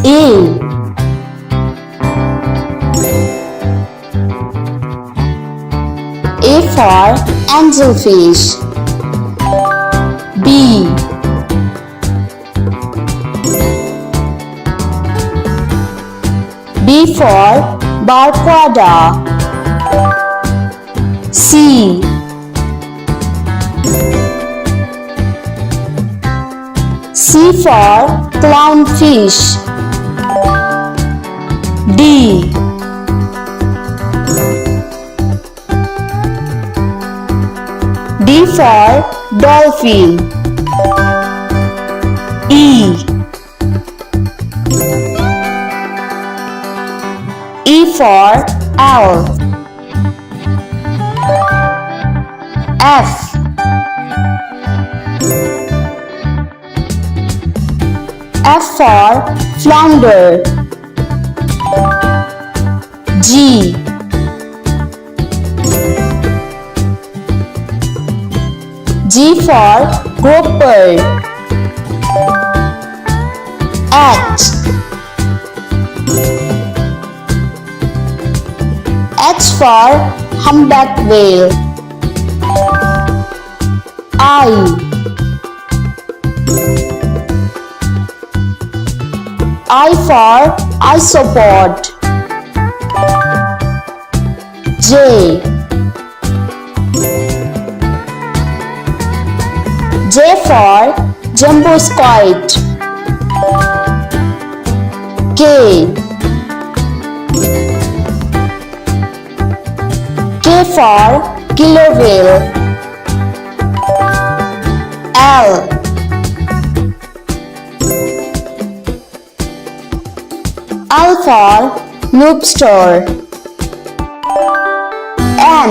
A. A for angelfish. B. B for barracuda. C. C for clownfish. D. D for dolphin. E. E for owl. F. F for flounder. G. G for grouper. H. H for humpback whale. I. I for isopod. J. J for jumbo squid. K. K for killer whale. L. L for lobster. N.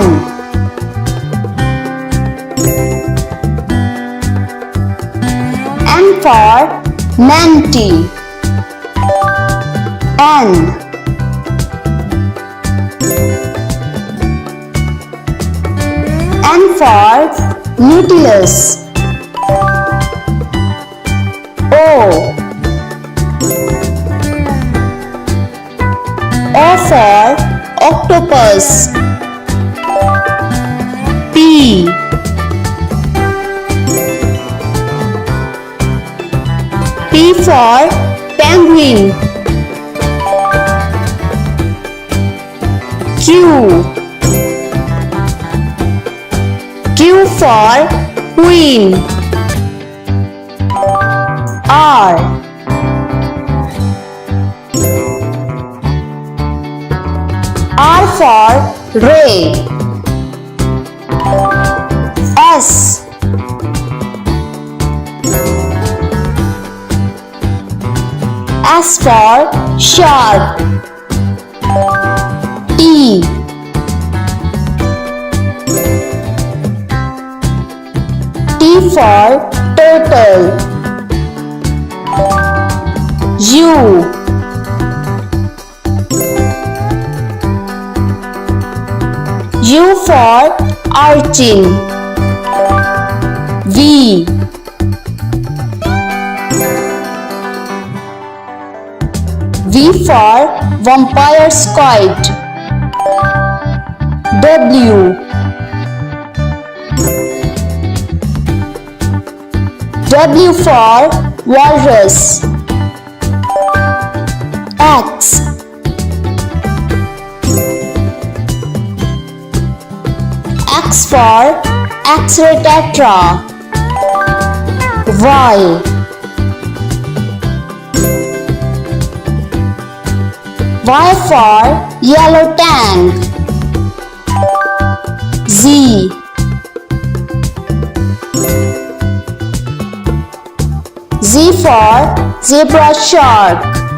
N for manatee. N. N for nautilus. O. O for octopus. P. P for penguin. Q. Q for queen. R. R for ray. S. S for shark. T. T for turtle. U. U for urchin. V. V for vampire squid. W. W for walrus. X. X for X-ray tetra. Y. Y for yellow tank. Z. Z for zebra shark.